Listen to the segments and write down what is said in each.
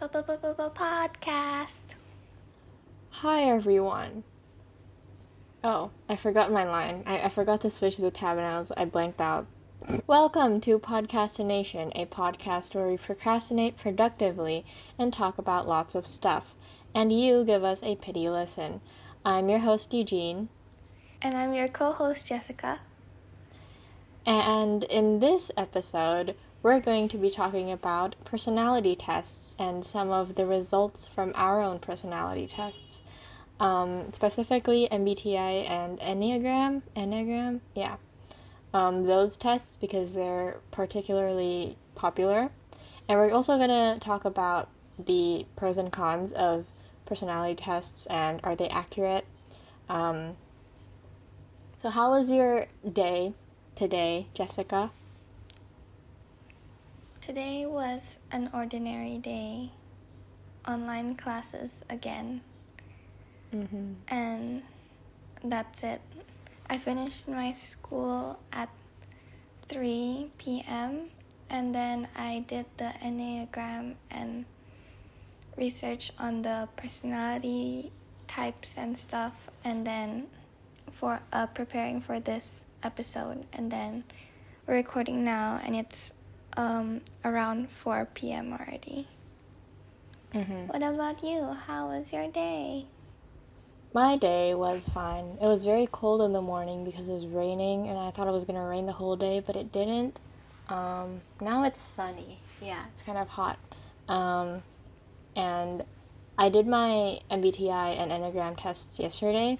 Podcast. Hi everyone. Oh, I forgot my line. I forgot to switch the tab and I blanked out. Welcome to Podcastination, a podcast where we procrastinate productively and talk about lots of stuff. And you give us a pity listen. I'm your host Eugene. And I'm your co-host Jessica. And in this episode, we're going to be talking about personality tests and some of the results from our own personality tests. Specifically MBTI and enneagram, yeah. Those tests because they're particularly popular. And we're also going to talk about the pros and cons of personality tests and are they accurate. So how was your day today, Jessica? Today was an ordinary day. Online classes again. Mm-hmm. And that's it. I finished my school at 3 p.m. and then I did the enneagram and research on the personality types and stuff, and then for preparing for this episode, and then we're recording now and it's around 4 p.m. already. Mm-hmm. What about you? How was your day? My day was fine. It was very cold in the morning because it was raining and I thought it was going to rain the whole day, but it didn't. Now it's sunny. Yeah, it's kind of hot. And I did my MBTI and Enneagram tests yesterday.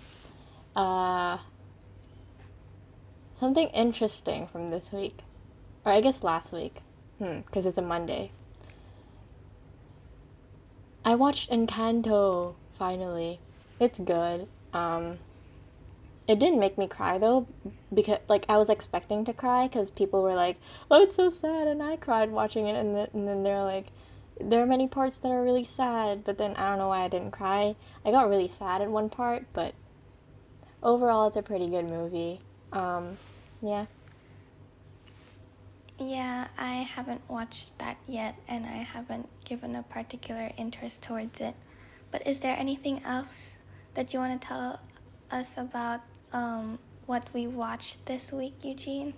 Something interesting from this week, or I guess last week, because it's a Monday. I watched Encanto, finally. It's good. It didn't make me cry though, because I was expecting to cry because people were like, "Oh, it's so sad," and I cried watching it, and then they're like, "There are many parts that are really sad," but then I don't know why I didn't cry. I got really sad at one part, but overall, it's a pretty good movie. Yeah. Yeah, I haven't watched that yet and I haven't given a particular interest towards it. But is there anything else that you want to tell us about what we watched this week, Eugene?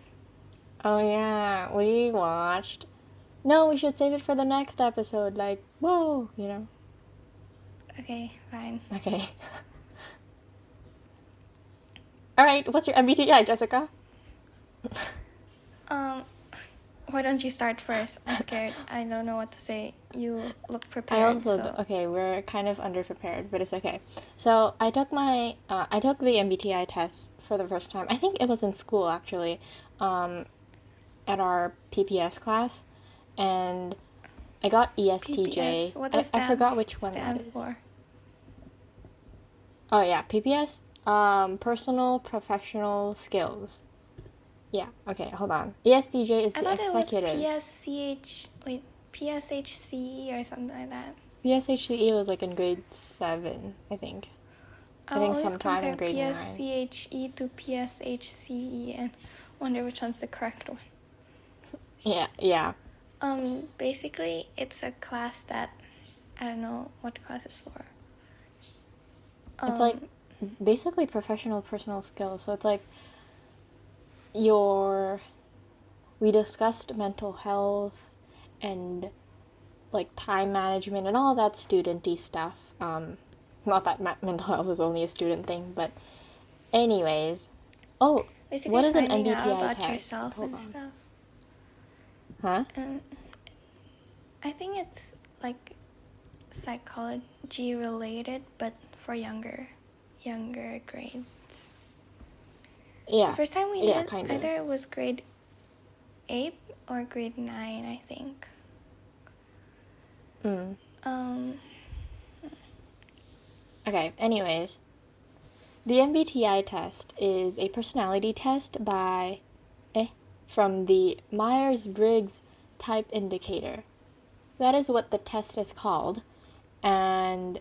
Oh yeah, we watched. No, we should save it for the next episode. Like, whoa, you know. Okay, fine. Okay. All right. What's your MBTI, Jessica? Why don't you start first? I'm scared. I don't know what to say. You look prepared. Okay, we're kind of underprepared, but it's okay. So I took the MBTI test for the first time. I think it was in school actually, at our PPS class, and I got ESTJ. PPS, what does that I forgot which one that stand is. for? Oh yeah, PPS. Personal professional skills. Yeah. Okay. Hold on. ESTJ is the executive. I thought it was PSHCE or something like that. PSHCE was like in grade 7, I think. I think sometime in grade 9. PSCHE to PSHCE and wonder which one's the correct one. Yeah. Basically, it's a class that I don't know what class it's for. It's like basically professional personal skills. So it's like we discussed mental health and like time management and all that studenty stuff. Not that mental health is only a student thing, but anyways. Oh, basically what is an finding MBTI out about test? yourself Hold and on. stuff. Huh? I think it's like psychology related, but for younger grades. Yeah. The first time we yeah, did, kind of. either it was grade 8 or grade 9, I think. Okay, anyways. The MBTI test is a personality test from the Myers-Briggs Type Indicator. That is what the test is called. And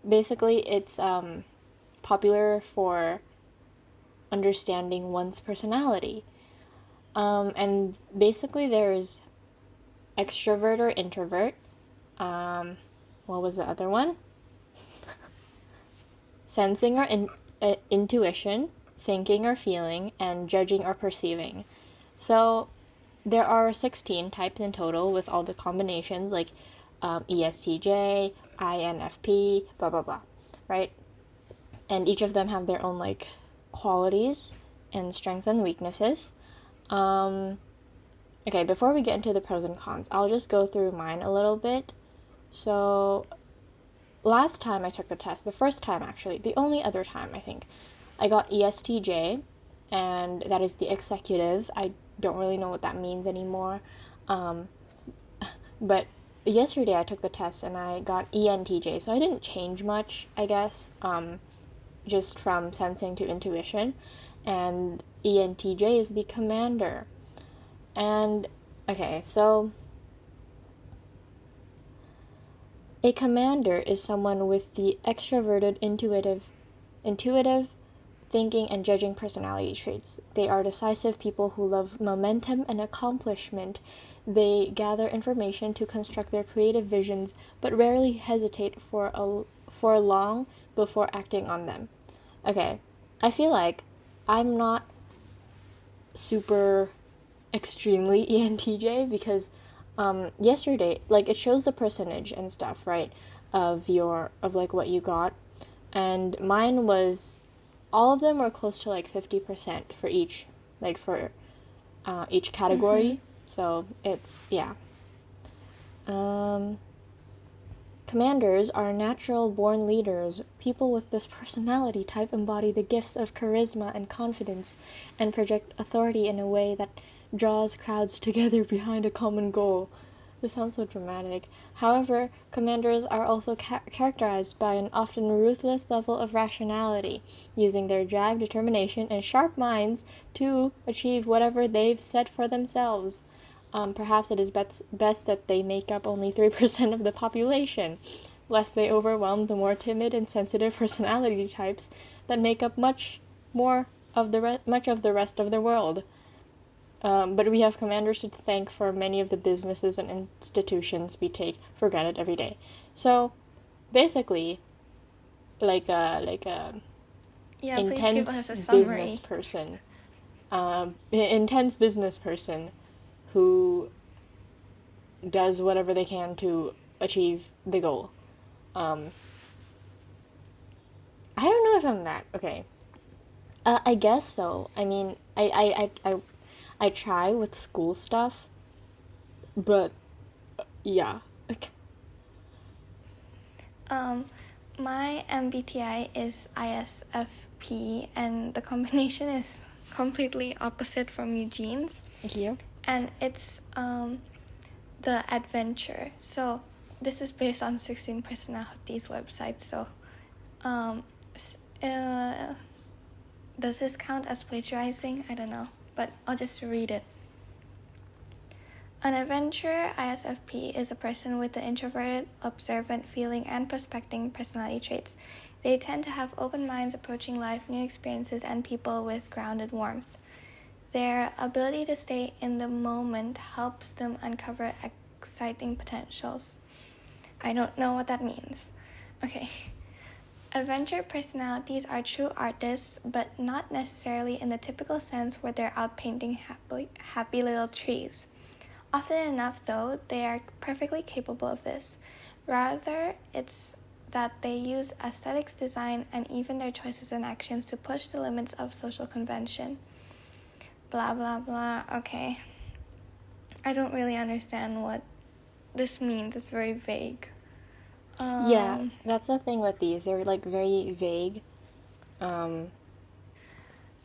basically it's popular for understanding one's personality. And basically there's extrovert or introvert, What was the other one? Sensing or intuition, thinking or feeling, and judging or perceiving. So there are 16 types in total with all the combinations like ESTJ, INFP, blah blah blah, right? And each of them have their own like qualities and strengths and weaknesses. Okay, before we get into the pros and cons, I'll just go through mine a little bit. So last time I took the test, the first time actually, the only other time I think, I got ESTJ, and that is the executive. I don't really know what that means anymore. But yesterday I took the test and I got ENTJ, so I didn't change much, I guess, just from sensing to intuition. And ENTJ is the commander. And, okay, so a commander is someone with the extroverted, intuitive, thinking, and judging personality traits. They are decisive people who love momentum and accomplishment. They gather information to construct their creative visions, but rarely hesitate for long before acting on them. Okay, I feel like I'm not super extremely ENTJ because yesterday, like, it shows the percentage and stuff, right, of like what you got, and mine was, all of them were close to like 50% for each, like for each category. So it's, yeah. Commanders are natural born leaders. People with this personality type embody the gifts of charisma and confidence and project authority in a way that draws crowds together behind a common goal. This sounds so dramatic. However, commanders are also characterized by an often ruthless level of rationality, using their drive, determination, and sharp minds to achieve whatever they've set for themselves. Perhaps it is best that they make up only 3% of the population, lest they overwhelm the more timid and sensitive personality types that make up much of the rest of the world. But we have commanders to thank for many of the businesses and institutions we take for granted every day. So, basically, like a Yeah, please give us a intense summary. business person, intense business person who does whatever they can to achieve the goal. I don't know if I'm that. Okay. I guess so. I mean, I try with school stuff, but yeah. My MBTI is ISFP, and the combination is completely opposite from Eugene's. Thank you. And it's the adventure. So this is based on 16 Personalities website. So does this count as plagiarizing? I don't know, but I'll just read it. An adventurer ISFP is a person with the introverted, observant, feeling, and prospecting personality traits. They tend to have open minds approaching life, new experiences, and people with grounded warmth. Their ability to stay in the moment helps them uncover exciting potentials. I don't know what that means. Okay. Adventure personalities are true artists, but not necessarily in the typical sense where they're out painting happy little trees. Often enough, though, they are perfectly capable of this. Rather, it's that they use aesthetics, design, and even their choices and actions to push the limits of social convention. Blah, blah, blah. Okay. I don't really understand what this means. It's very vague. Yeah, that's the thing with these. They're like very vague.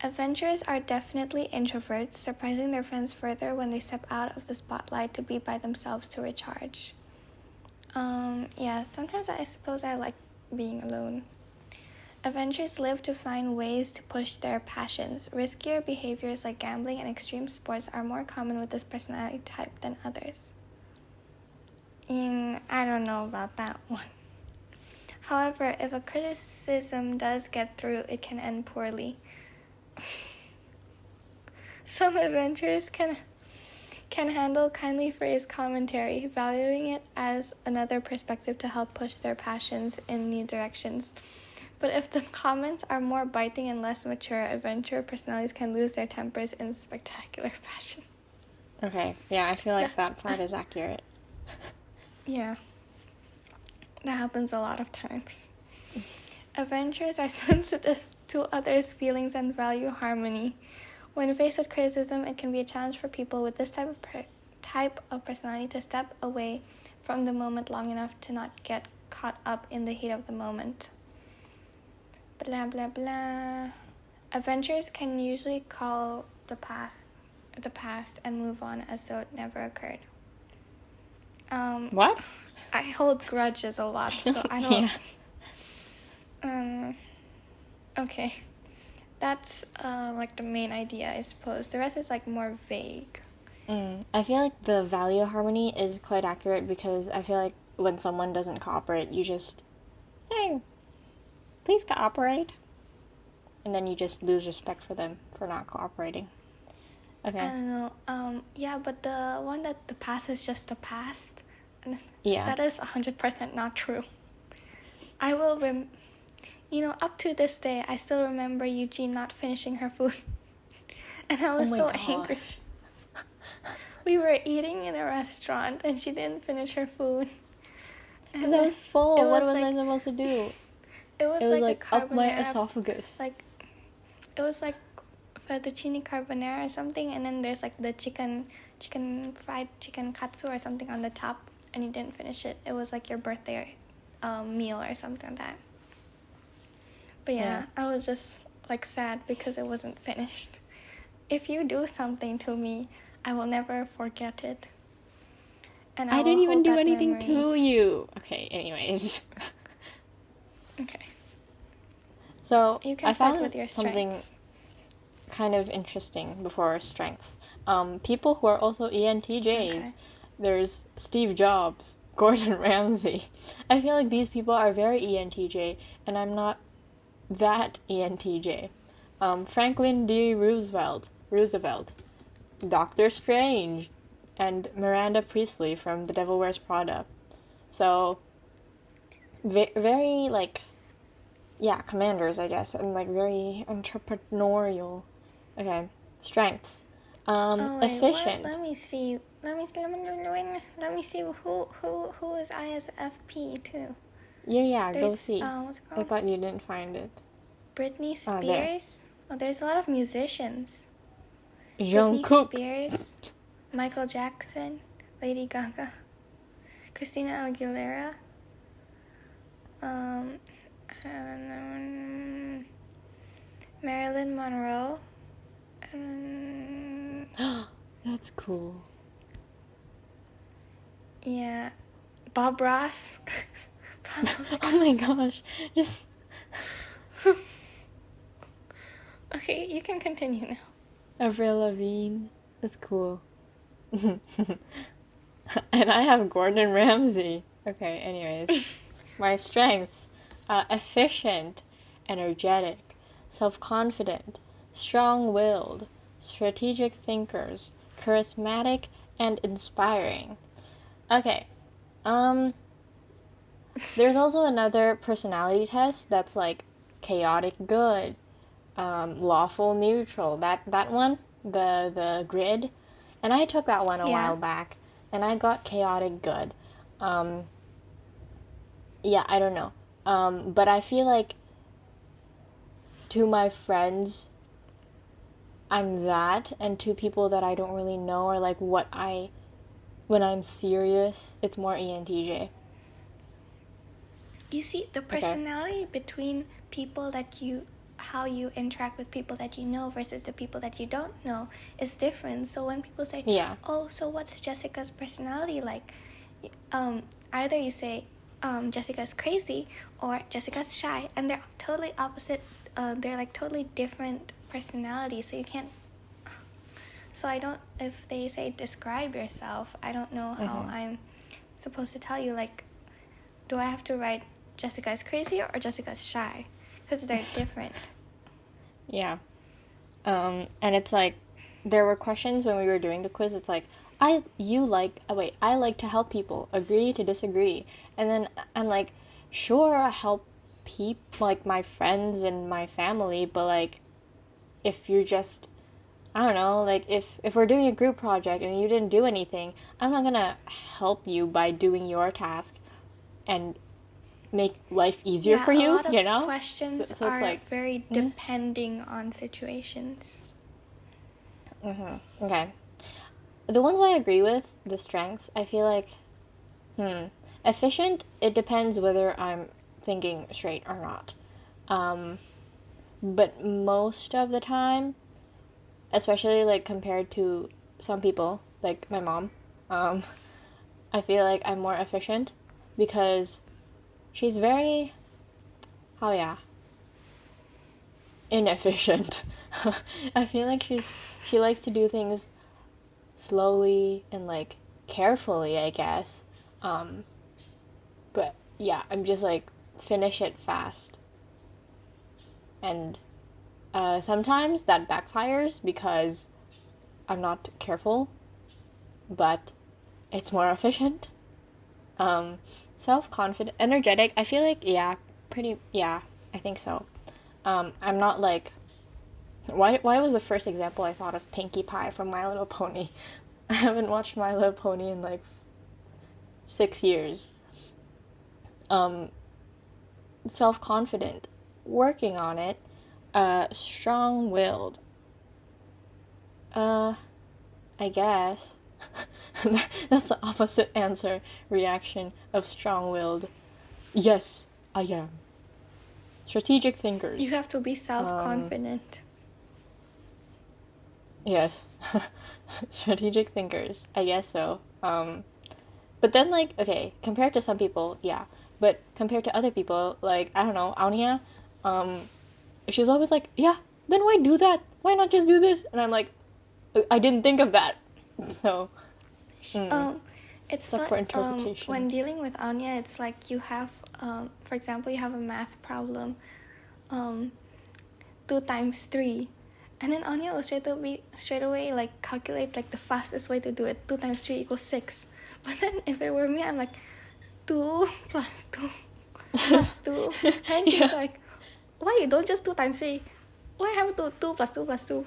Adventurers are definitely introverts, surprising their friends further when they step out of the spotlight to be by themselves to recharge. Yeah, sometimes I suppose I like being alone. Adventurers live to find ways to push their passions. Riskier behaviors like gambling and extreme sports are more common with this personality type than others. I don't know about that one. However, if a criticism does get through, it can end poorly. Some adventurers can can handle kindly phrased commentary, valuing it as another perspective to help push their passions in new directions. But if the comments are more biting and less mature, adventurer personalities can lose their tempers in spectacular fashion. Okay, yeah, I feel like that part is accurate. Yeah, that happens a lot of times. Adventurers are sensitive to others' feelings and value harmony. When faced with criticism, it can be a challenge for people with this type of personality to step away from the moment long enough to not get caught up in the heat of the moment. Blah, blah, blah. Adventurers can usually call the past and move on as though it never occurred. What? I hold grudges a lot, so I don't... Yeah. Okay. That's like the main idea, I suppose. The rest is like more vague. I feel like the value harmony is quite accurate because I feel like when someone doesn't cooperate, you just, hey, please cooperate. And then you just lose respect for them for not cooperating. Okay. I don't know. Yeah, but the one that the past is just the past, Yeah. that is 100% not true. I will up to this day, I still remember Eugene not finishing her food. And I was so angry. We were eating in a restaurant and she didn't finish her food. Because I was full. What was I supposed to do? It was like a up my carbonara, esophagus. Like, it was like fettuccine carbonara or something, and then there's like the fried chicken katsu or something on the top, and you didn't finish it. It was like your birthday meal or something like that. But yeah, I was just like sad because it wasn't finished. If you do something to me, I will never forget it. And I didn't even do anything memory. to you. Okay, anyways. Okay. So you can I start found with your something strengths. kind of interesting before strengths. People who are also ENTJs. Okay. There's Steve Jobs, Gordon Ramsay. I feel like these people are very ENTJ, and I'm not that ENTJ. Franklin D. Roosevelt, Doctor Strange, and Miranda Priestley from The Devil Wears Prada. So, very, like, yeah, commanders, I guess, and, like, very entrepreneurial. Okay, strengths. Efficient. What? Let me see who is ISFP too. Yeah, go see. What's it called? I thought you didn't find it. Britney Spears. There's a lot of musicians. Jungkook. Britney Spears, Michael Jackson, Lady Gaga, Christina Aguilera, Marilyn Monroe. That's cool. Yeah, Bob Ross. Oh my gosh, just... Okay, you can continue now. Avril Lavigne. That's cool. And I have Gordon Ramsay. Okay, anyways. My strengths. Efficient, energetic, self-confident, strong-willed, strategic thinkers, charismatic, and inspiring. Okay. There's also another personality test that's like chaotic good, lawful neutral. That one, the grid, and I took that one a while back, and I got chaotic good. Yeah, I don't know. But I feel like to my friends, I'm that, and to people that I don't really know or like when I'm serious, it's more ENTJ. You see, the personality between people how you interact with people that you know versus the people that you don't know is different. So when people say, oh, so what's Jessica's personality like? Either you say, Jessica's crazy or Jessica's shy, and they're totally opposite. They're like totally different personalities, so you can't. So I don't, if they say describe yourself, I don't know how I'm supposed to tell you, like, do I have to write Jessica's crazy or Jessica's shy? Because they're different. Yeah. And it's like, there were questions when we were doing the quiz, it's like, I like to help people, agree to disagree. And then I'm like, sure, I help people, like my friends and my family, but like if you're just, I don't know, like if we're doing a group project and you didn't do anything, I'm not gonna help you by doing your task and make life easier Yeah, for a you, lot of you know? questions So it's are like, very depending on situations. okay. The ones I agree with, the strengths, I feel like, efficient, it depends whether I'm thinking straight or not. But most of the time, especially like compared to some people, like my mom, I feel like I'm more efficient because she's very, oh yeah, inefficient. I feel like she likes to do things slowly and like carefully, I guess. But yeah, I'm just like finish it fast. And sometimes that backfires because I'm not careful, but it's more efficient. Self-confident, energetic. I feel like yeah, I think so. I'm not like why was the first example I thought of Pinkie Pie from My Little Pony? I haven't watched My Little Pony in like 6 years. Self-confident, working on it. Strong-willed. I guess. That's the opposite answer reaction of strong-willed. Yes, I am. Strategic thinkers. You have to be self-confident. Yes. Strategic thinkers. I guess so. But then like, okay, compared to some people, yeah. But compared to other people, like, I don't know, Aunia, she's always like, yeah, then why do that? Why not just do this? And I'm like, I didn't think of that. So, It's up for like interpretation. when dealing with Anya, it's like you have, for example, you have a math problem, 2 times 3, and then Anya will straight away like calculate like the fastest way to do it. 2 times 3 equals 6. But then if it were me, I'm like 2 plus 2 plus 2, and she's Yeah. like, why you don't just 2 times 3? Why have to 2 plus 2 plus 2?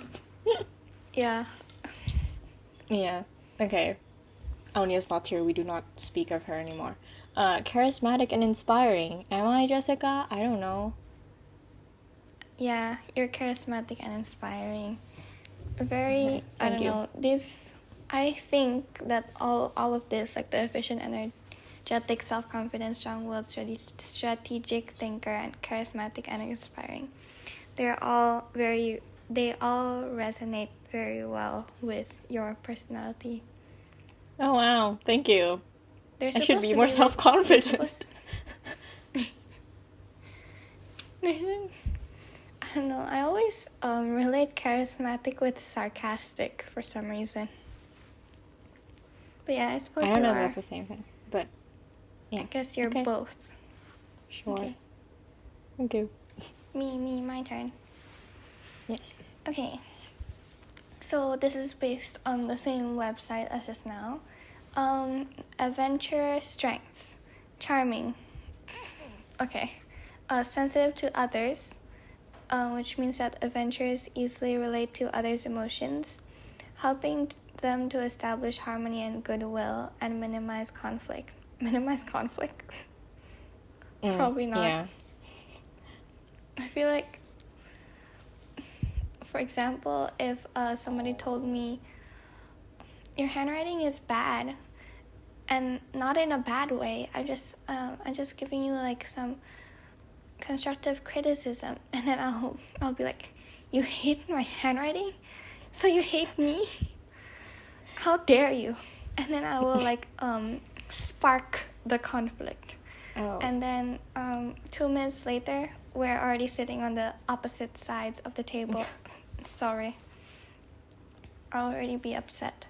Yeah. Yeah. Okay. Aunia's not here. We do not speak of her anymore. Charismatic and inspiring. Am I, Jessica? I don't know. Yeah, you're charismatic and inspiring. Very, I Thank don't you. know, this, I think that all of this, like the efficient, energetic, self-confident, strong-willed, strategic thinker, and charismatic and inspiring, they all resonate very well with your personality. Oh wow, thank you. They're I should supposed be to more like, self-confident. I don't know, I always relate charismatic with sarcastic for some reason. But yeah, I suppose I don't you know if are. that's the same thing, but yeah. I guess you're Okay. both. Sure. Okay. Thank you. My turn. Yes. Okay. So this is based on the same website as just now. Adventure strengths. Charming. Okay. Sensitive to others, which means that adventurers easily relate to others' emotions, helping them to establish harmony and goodwill and minimize conflict. Minimize conflict? Probably not. Yeah. I feel like, for example, if somebody told me, your handwriting is bad, and not in a bad way, I'm just giving you like some constructive criticism, and then I'll be like, you hate my handwriting? So you hate me? How dare you? And then I will like spark the conflict. Oh. And then 2 minutes later, we're already sitting on the opposite sides of the table. Sorry. I'll already be upset.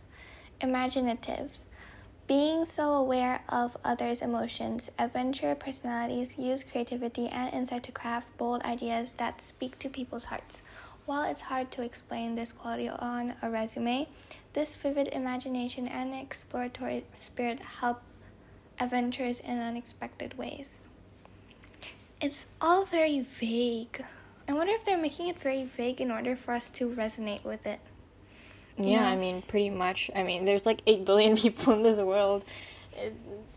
Imaginatives. Being so aware of others' emotions, adventure personalities use creativity and insight to craft bold ideas that speak to people's hearts. While it's hard to explain this quality on a resume, This vivid imagination and exploratory spirit help adventurers in unexpected ways. It's all very vague. I wonder if they're making it very vague in order for us to resonate with it. Yeah, I mean, pretty much. I mean, there's like 8 billion people in this world.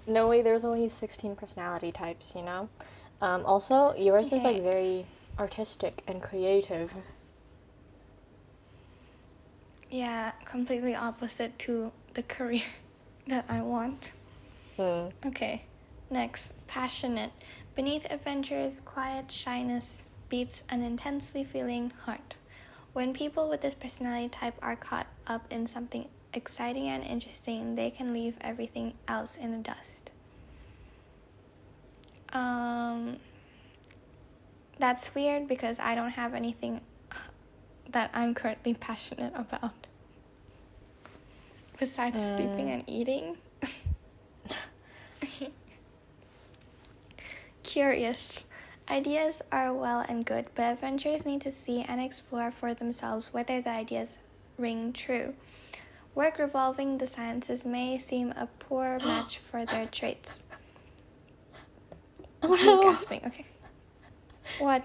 No way, there's only 16 personality types, you know? Also, yours is like very artistic and creative. Yeah, completely opposite to the career that I want. Okay, next, passionate. Beneath adventure's quiet shyness beats an intensely feeling heart. When people with this personality type are caught up in something exciting and interesting, they can leave everything else in the dust. That's weird because I don't have anything that I'm currently passionate about. Besides sleeping and eating. Curious. Ideas are well and good, but adventurers need to see and explore for themselves whether the ideas ring true. Work revolving the sciences may seem a poor match for their traits. Oh no! Gasping. Okay. What?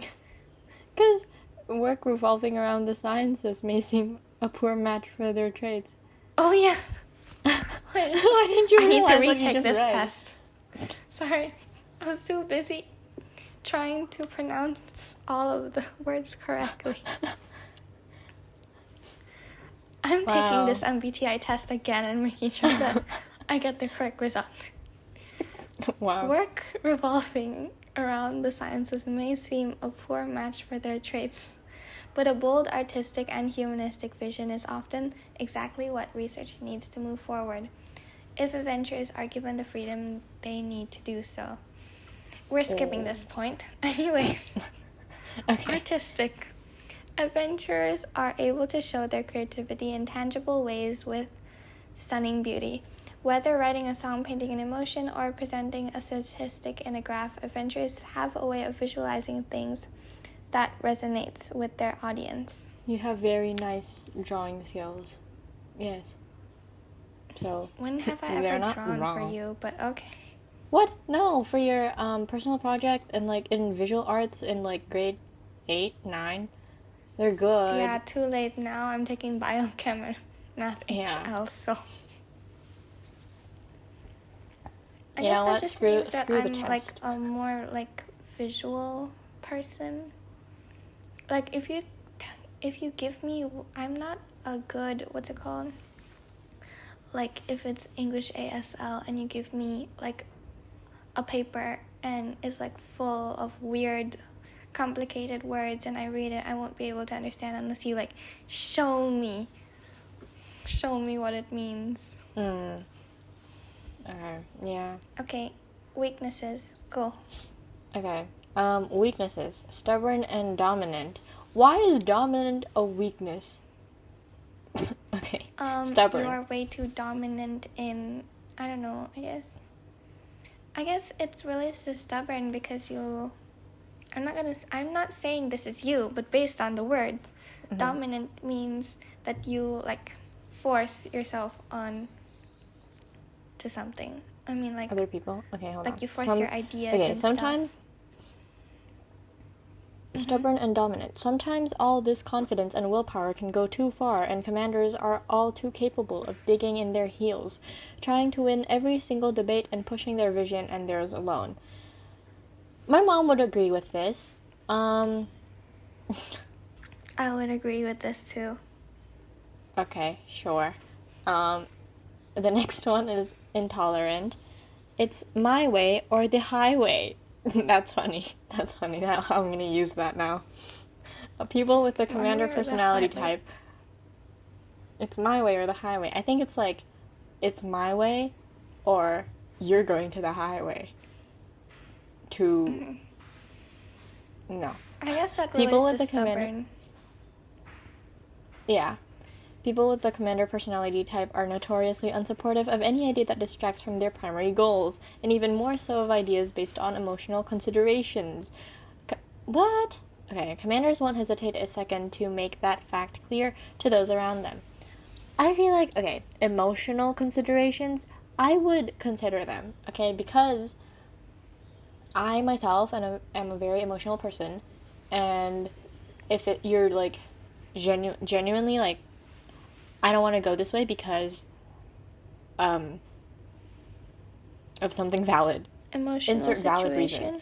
Because work revolving around the sciences may seem a poor match for their traits. Oh yeah. Wait, why didn't you I need to retake this read? test. Sorry, I was too busy trying to pronounce all of the words correctly. I'm taking this MBTI test again and making sure that I get the correct result. Wow. Work revolving around the sciences may seem a poor match for their traits, but a bold artistic and humanistic vision is often exactly what research needs to move forward, if adventurers are given the freedom they need to do so. We're skipping this point. Anyways, Okay. Artistic. Adventurers are able to show their creativity in tangible ways with stunning beauty. Whether writing a song, painting an emotion, or presenting a statistic in a graph, adventurers have a way of visualizing things that resonates with their audience. You have very nice drawing skills. Yes. So When have I they're ever not drawn wrong. for you? But okay. What? No, for your personal project and like in visual arts in like grade 8, 9. They're good. Yeah, too late now. I'm taking biochem and math HL, so I guess that just means that I'm like a more like visual person. Like if you give me, I'm not a good, what's it called? Like if it's English ASL and you give me like a paper and it's like full of weird complicated words and I read it, I won't be able to understand unless you like show me what it means. Yeah. Okay, weaknesses, go. Okay. Weaknesses. Stubborn and dominant. Why is dominant a weakness? Okay. Stubborn. You are way too dominant in, I don't know, I guess it's related to stubborn because I'm not saying this is you, but based on the word, dominant means that you like force yourself on to something. I mean like other people. Okay, hold on. Like you force your ideas and sometimes stuff. Stubborn and dominant. Sometimes all this confidence and willpower can go too far, and commanders are all too capable of digging in their heels, trying to win every single debate and pushing their vision and theirs alone. My mom would agree with this. I would agree with this too. Okay, sure. The next one is intolerant. It's my way or the highway. That's funny. Now I'm going to use that now. People with the commander personality type. It's my way or the highway. I think it's like, it's my way or you're going to the highway. No. I guess that relates to stubborn. Yeah. People with the commander personality type are notoriously unsupportive of any idea that distracts from their primary goals, and even more so of ideas based on emotional considerations. What? Okay, commanders won't hesitate a second to make that fact clear to those around them. I feel like, okay, emotional considerations, I would consider them, okay, because I myself am a very emotional person, and if you're like genuinely like, I don't want to go this way because um of something valid, Emotional insert valid reason. situation.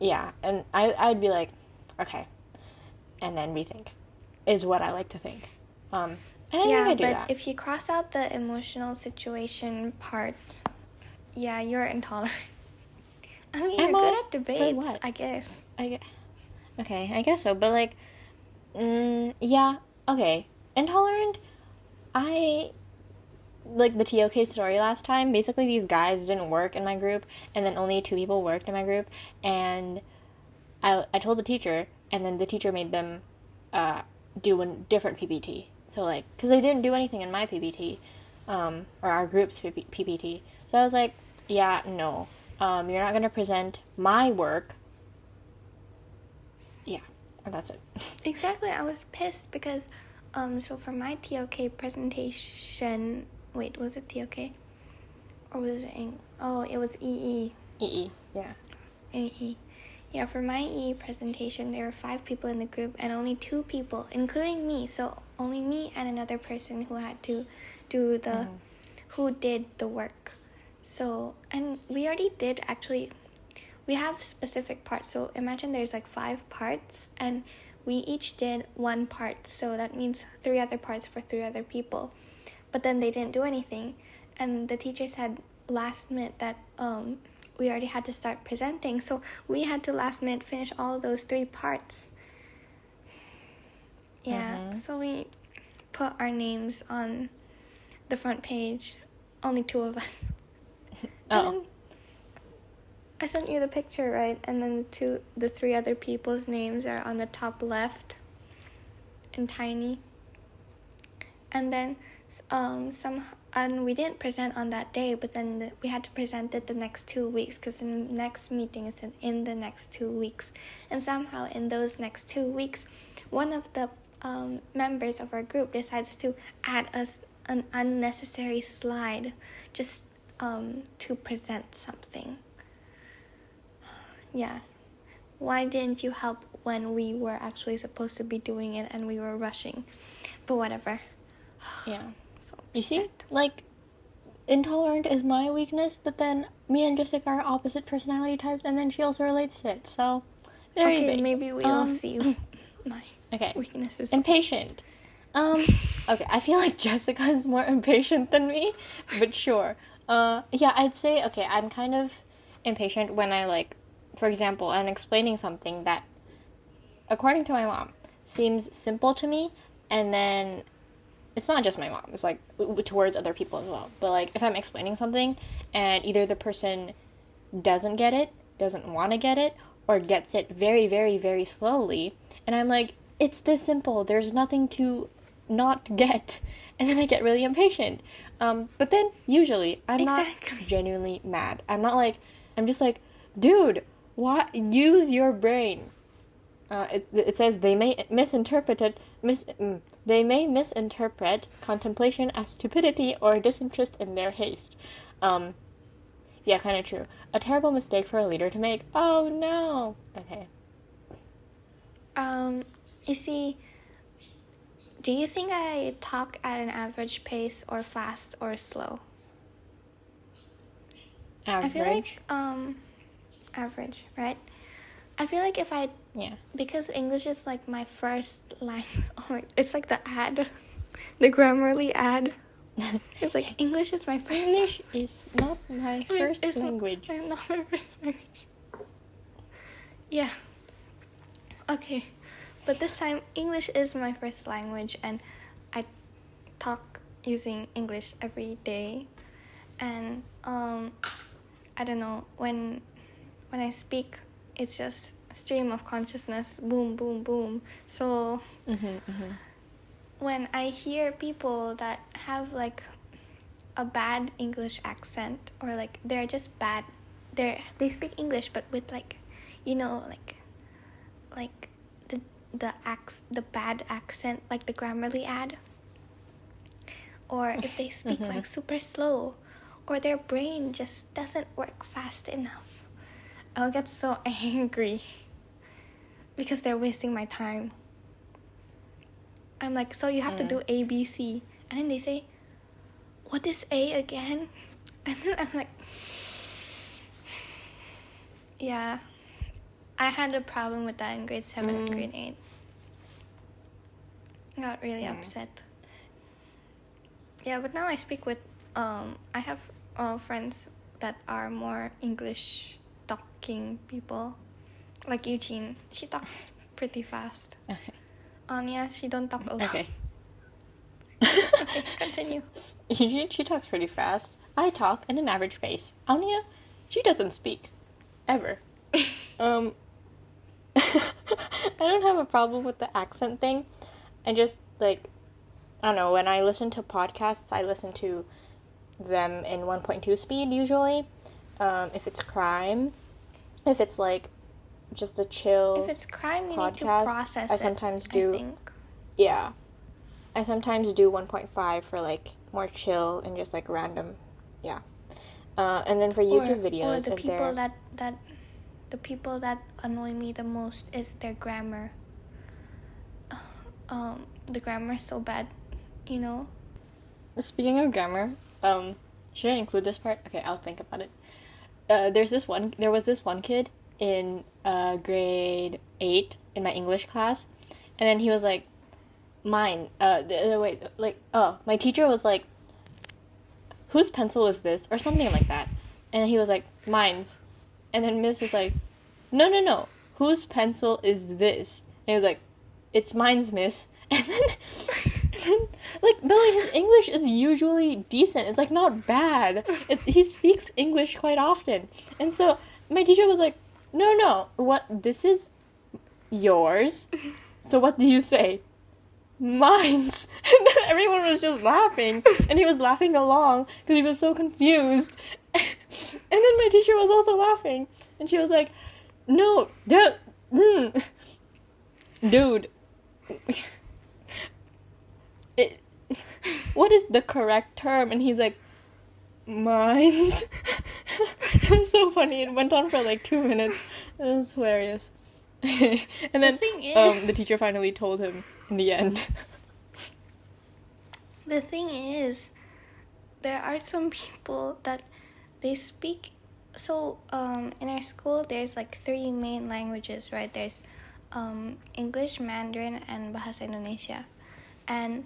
Yeah, and I'd be like, okay, and then rethink, is what I like to think. And I think I do but that. if you cross out the emotional situation part, yeah, you're intolerant. I mean, you're good at debates, For what? I guess. Okay, I guess so. But like, yeah, okay. Intolerant. I like the TOK story last time. Basically, these guys didn't work in my group, and then only 2 people worked in my group. And I told the teacher, and then the teacher made them do a different PPT. So like, because they didn't do anything in my PPT, or our group's PPT. So I was like, yeah, no, you're not gonna present my work. Yeah, and that's it. Exactly, I was pissed because, so for my TOK presentation, wait, was it TOK? Or was it Oh, it was EE. Yeah. EE. Yeah, for my EE presentation, there were 5 people in the group and only 2 people, including me. So only me and another person who had to do who did the work. So, and we already did actually, we have specific parts. So imagine there's like 5 parts and we each did 1 part. So that means 3 other parts for 3 other people. But then they didn't do anything. And the teacher said last minute that we already had to start presenting. So we had to last minute finish all of those 3 parts. Yeah, so we put our names on the front page. Only 2 of us. Oh. I sent you the picture, right? And then the 3 other people's names are on the top left in tiny. And then and we didn't present on that day, but then we had to present it the next 2 weeks because the next meeting is in the next 2 weeks. And somehow in those next 2 weeks, one of the members of our group decides to add us an unnecessary slide just to present something. Yeah. Why didn't you help when we were actually supposed to be doing it and we were rushing? But whatever. Yeah. So You see? Like, intolerant is my weakness, but then me and Jessica are opposite personality types, and then she also relates to it. So, there you go. Okay, maybe we will see my weaknesses. Impatient. Okay, I feel like Jessica is more impatient than me, but sure. Yeah, I'd say, okay, I'm kind of impatient when I, like, for example, I'm explaining something that, according to my mom, seems simple to me, and then it's not just my mom, it's like towards other people as well. But like if I'm explaining something and either the person doesn't get it, doesn't want to get it, or gets it very, very, very slowly, and I'm like, it's this simple, there's nothing to not get, and then I get really impatient. But then usually I'm not genuinely mad. I'm just like, dude, what? Use your brain. It says they may misinterpret contemplation as stupidity or disinterest in their haste. Yeah, kind of true. A terrible mistake for a leader to make. Oh no. Okay. You see, do you think I talk at an average pace or fast or slow? Average. I feel like average, right? I feel like if I because English is like my first language. It's like the ad, the Grammarly ad. It's like English is my first. English is not my first language. Not my first language. Yeah. Okay, but this time English is my first language, and I talk using English every day, and I don't know, when I speak, it's just a stream of consciousness, boom, boom, boom. So when I hear people that have like a bad English accent, or like they're just bad, they speak English but with like, you know, like the bad accent, like the Grammarly ad. or if they speak like super slow, or their brain just doesn't work fast enough. I'll get so angry because they're wasting my time. I'm like, so you have to do A, B, C. And then they say, what is A again? And then I'm like, yeah. I had a problem with that in grade 7 and grade 8. I got really upset. Yeah, but now I speak with, I have friends that are more English talking people. Like Eugene, she talks pretty fast. Okay. Anya, she don't talk a lot. Okay. Okay, continue. She talks pretty fast. I talk at an average pace. Anya, she doesn't speak. Ever. I don't have a problem with the accent thing. I just, like, I don't know, when I listen to podcasts, I listen to them in 1.2 speed usually. If it's crime, if it's, like, just a chill If it's crime, you podcast, need to process I it, sometimes do. I think. Yeah. I sometimes do 1.5 for, like, more chill and just, like, random. Yeah. And then for YouTube videos, or the people that annoy me the most is their grammar. The grammar is so bad, you know. Speaking of grammar, should I include this part? Okay, I'll think about it. There was this one kid in grade 8 in my English class, and then he was like, my teacher was like, whose pencil is this? Or something like that. And he was like, mine's. And then Miss is like, no, whose pencil is this? And he was like, it's mine's, Miss. And then like, but like, his English is usually decent. It's like not bad. He speaks English quite often. And so my teacher was like, no, this is yours. So what do you say? Mine's. And then everyone was just laughing, and he was laughing along because he was so confused. And then my teacher was also laughing, and she was like, no, dude, what is the correct term? And he's like, mine's. It was so funny. It went on for like 2 minutes. It was hilarious. And then the teacher finally told him in the end. The thing is, there are some people that they speak. So in our school, there's like 3 main languages, right? There's English, Mandarin, and Bahasa Indonesia. And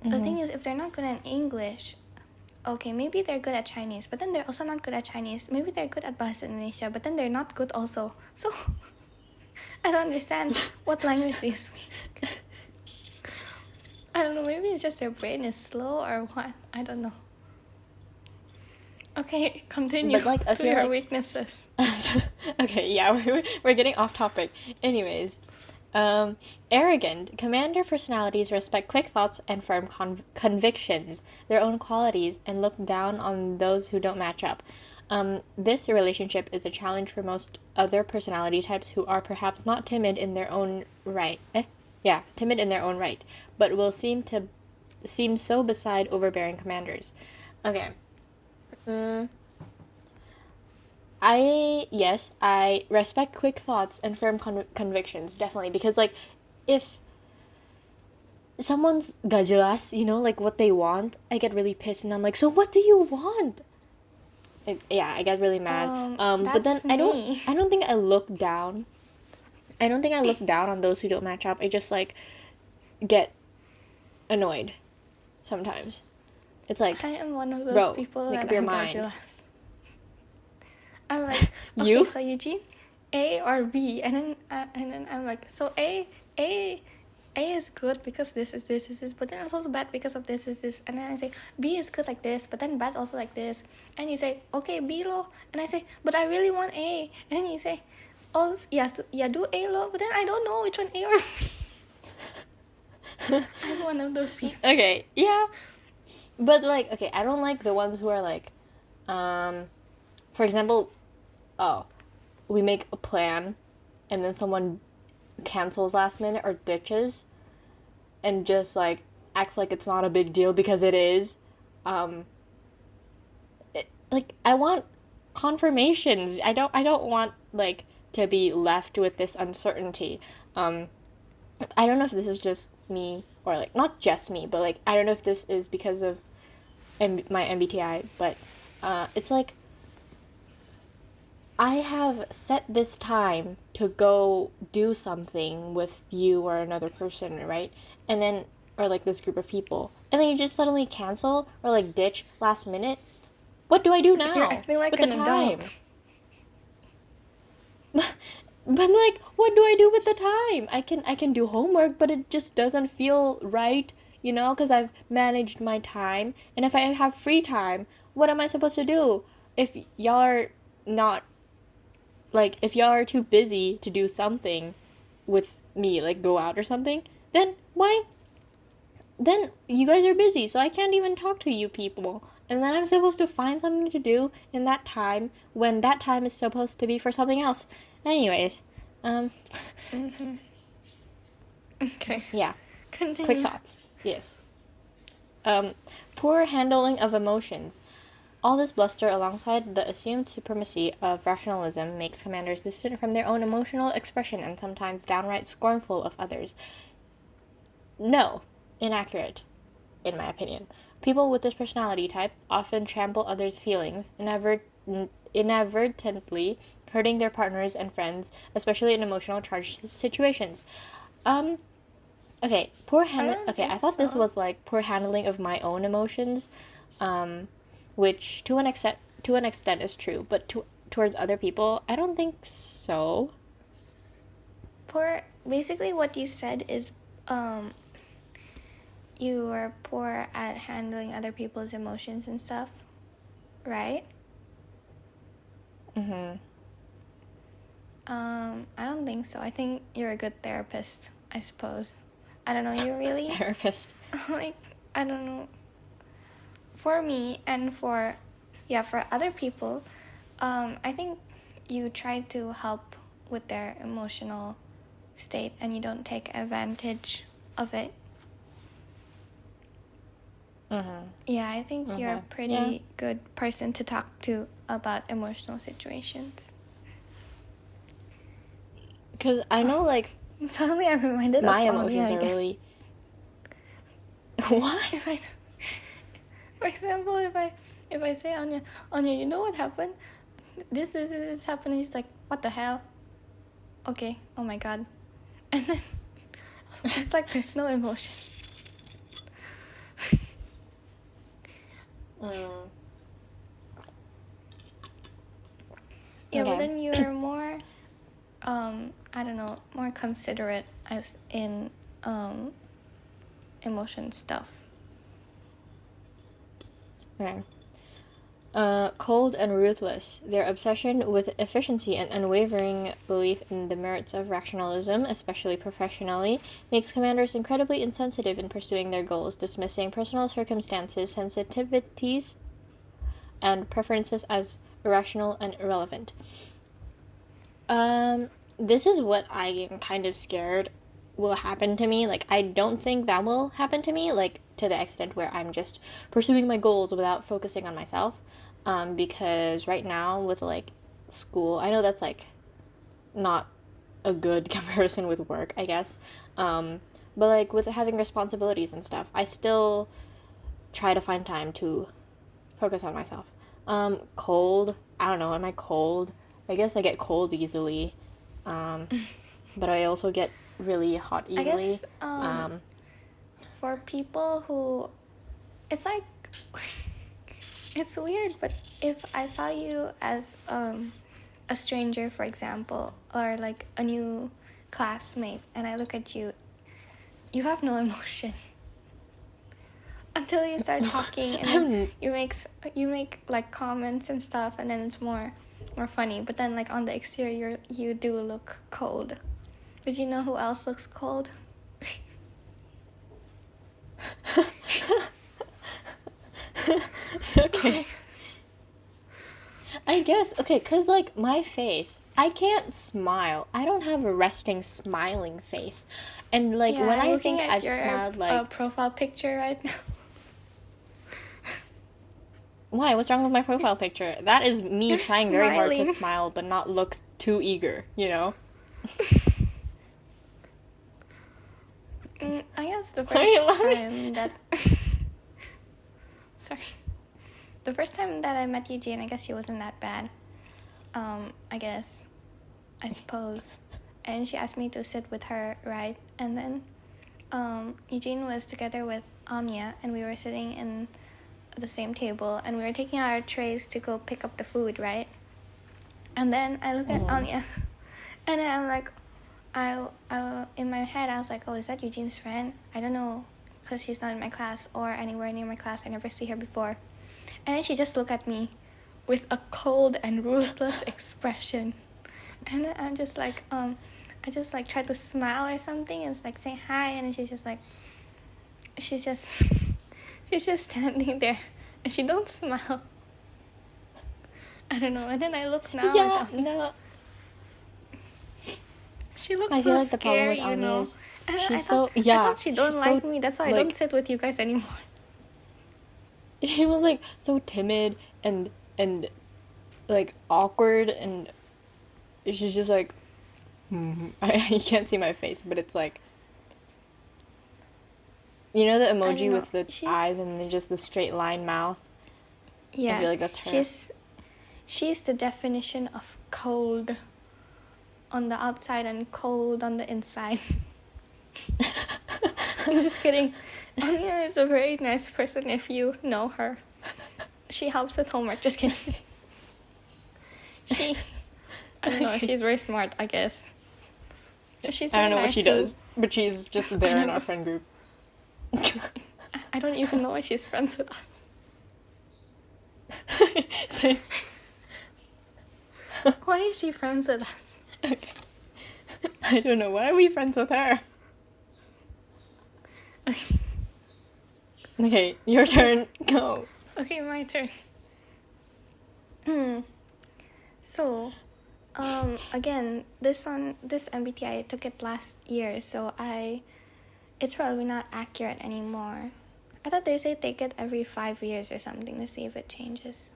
the thing is, if they're not good at English, okay, maybe they're good at Chinese, but then they're also not good at Chinese. Maybe they're good at Bahasa Indonesia, but then they're not good also. So I don't understand what language they speak. I don't know, maybe it's just their brain is slow or what. I don't know. Okay, continue. But like, I feel your like weaknesses. Okay, yeah, we're getting off topic. Anyways, arrogant. Commander personalities respect quick thoughts and firm convictions, their own qualities, and look down on those who don't match up. This relationship is a challenge for most other personality types who are perhaps not timid in their own right. Timid in their own right, but will seem so beside overbearing commanders. Okay. I respect quick thoughts and firm convictions, definitely, because like, if someone's gak jelas, you know, like what they want, I get really pissed and I'm like, so what do you want? I get really mad. But then I don't think I look down. I don't think I look down on those who don't match up. I just like get annoyed sometimes. It's like, I am one of those people make that up your are mind. jealous. I'm like, okay, You? so Eugene, A or B, and then I'm like, so A is good because this, but then it's also bad because of this, and then I say B is good like this, but then bad also like this, and you say, okay, B lo, and I say, but I really want A, and then you say, oh yes, yeah, do A lo, but then I don't know which one A or B. I'm one of those people. Okay, yeah. But like, okay, I don't like the ones who are like, for example, we make a plan and then someone cancels last minute or ditches and just like acts like it's not a big deal because it is. I want confirmations. I don't want like to be left with this uncertainty. I don't know if this is just me or like not just me, but like I don't know if this is because of my MBTI, but it's like I have set this time to go do something with you or another person, right? And then, or like this group of people, and then you just suddenly cancel or like ditch last minute. What do I do now You're acting like with an the adult. time? But like, what do I do with the time? I can do homework, but it just doesn't feel right, you know, because I've managed my time. And if I have free time, what am I supposed to do? If y'all are not like if y'all are too busy to do something with me, like go out or something, then why? Then you guys are busy, so I can't even talk to you people. And then I'm supposed to find something to do in that time when that time is supposed to be for something else. Anyways, Mm-hmm. Okay. yeah, Continue. quick thoughts. Yes. Poor handling of emotions. All this bluster alongside the assumed supremacy of rationalism makes commanders distant from their own emotional expression and sometimes downright scornful of others. No, inaccurate, in my opinion. People with this personality type often trample others' feelings, inadvertently hurting their partners and friends, especially in emotional charged situations. Okay, I thought this was like poor handling of my own emotions, which to an extent is true, but towards other people, I don't think so. Basically what you said is you were poor at handling other people's emotions and stuff, right? Mm-hmm. I don't think so. I think you're a good therapist, I suppose. I don't know, you really? Therapist. Like, I don't know. For me and for other people, I think you try to help with their emotional state and you don't take advantage of it. Mm-hmm. Yeah, I think you're a pretty Yeah. good person to talk to about emotional situations. Because I know, like, Suddenly I'm reminded my of emotions Anya are again. really... What? For example, if I say Anya, you know what happened? This happened. He's like, what the hell? Okay, oh my god. And then it's like there's no emotion. Yeah, Okay. but then you're more, I don't know, more considerate as in emotion stuff. Okay. Cold and ruthless. Their obsession with efficiency and unwavering belief in the merits of rationalism, especially professionally, makes commanders incredibly insensitive in pursuing their goals, dismissing personal circumstances, sensitivities, and preferences as irrational and irrelevant. This is what I am kind of scared will happen to me. Like, I don't think that will happen to me, like, to the extent where I'm just pursuing my goals without focusing on myself. Because right now, with, like, school, I know that's, like, not a good comparison with work, I guess. But, like, with having responsibilities and stuff, I still try to find time to focus on myself. Cold. I don't know. Am I cold? I guess I get cold easily. But I also get really hot easily. I guess for people who, it's like, it's weird, but if I saw you as a stranger, for example, or like a new classmate, and I look at you, you have no emotion. Until you start talking and then you make like comments and stuff, and then it's more funny. But then like on the exterior, you do look cold. But you know who else looks cold? Okay. I guess, okay, because, like, my face, I can't smile. I don't have a resting, smiling face. And, like, Yeah, when I'm I looking think at I've your smiled, like, profile picture right now. why? What's wrong with my profile picture? That is me You're trying very hard to smiling. smile, but not look too eager, you know? I guess the Why are you first laughing? time that... Sorry. The first time that I met Eugene, I guess she wasn't that bad. I guess. I suppose. And she asked me to sit with her, right? And then Eugene was together with Anya, and we were sitting in the same table, and we were taking out our trays to go pick up the food, right? And then I look at Anya, and I'm like, in my head, I was like, oh, is that Eugene's friend? I don't know, because she's not in my class or anywhere near my class. I never see her before. And then she just looked at me with a cold and ruthless expression. And I'm just like, I just like tried to smile or something and like say hi, and she's just she's just standing there, and she don't smile. I don't know. And then I look now at Yeah, Anya. no. She looks I so feel like the problem scary, with you Anya know. is And I she's thought so, yeah, she don't she's so, like me. That's why I don't like, sit with you guys anymore. she was, like, so timid and like, awkward, and she's just like, you can't see my face, but it's like, you know the I don't emoji know. with the eyes and then just the straight line mouth? I Yeah, feel like that's her. she's the definition of cold on the outside and cold on the inside. I'm just kidding. Anya is a very nice person if you know her. She helps with homework. Just kidding. I don't know. She's very smart, I guess. She's I very don't know what nice she too. does, but she's just there in our friend group. I don't even know why she's friends with us. Same. Why is she friends with us? Okay. I don't know. Why are we friends with her? Okay, Okay, your turn. Go. okay, my turn. So, again, this MBTI, I took it last year, so it's probably not accurate anymore. I thought they say take it every 5 years or something to see if it changes.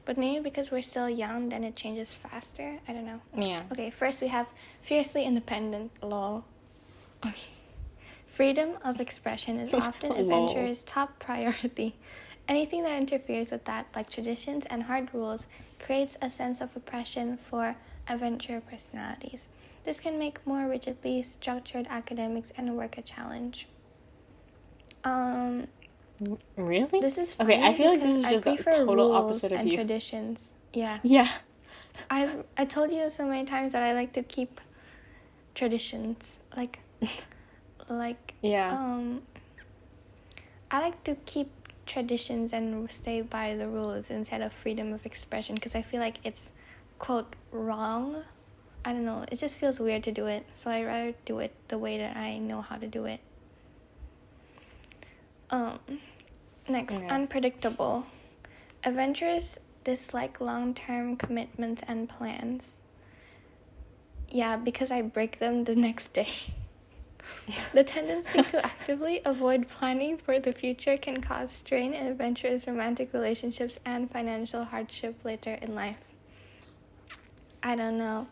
But maybe because we're still young, then it changes faster. I don't know. Yeah. Okay, first we have fiercely independent, lol. Okay. Freedom of expression is often Lol. adventurers' top priority. Anything that interferes with that, like traditions and hard rules, creates a sense of oppression for adventurer personalities. This can make more rigidly structured academics and work a challenge. Really? This is funny Okay, I feel like this because is I just the prefer total rules opposite of and you. traditions. Yeah. Yeah. I told you so many times that I like to keep traditions. Yeah. I like to keep traditions and stay by the rules instead of freedom of expression because I feel like it's, quote, wrong. I don't know. It just feels weird to do it. So I'd rather do it the way that I know how to do it. Next, Okay. unpredictable. Adventurers dislike long-term commitments and plans. Yeah, because I break them the next day. The tendency to actively avoid planning for the future can cause strain in adventurous romantic relationships and financial hardship later in life. I don't know.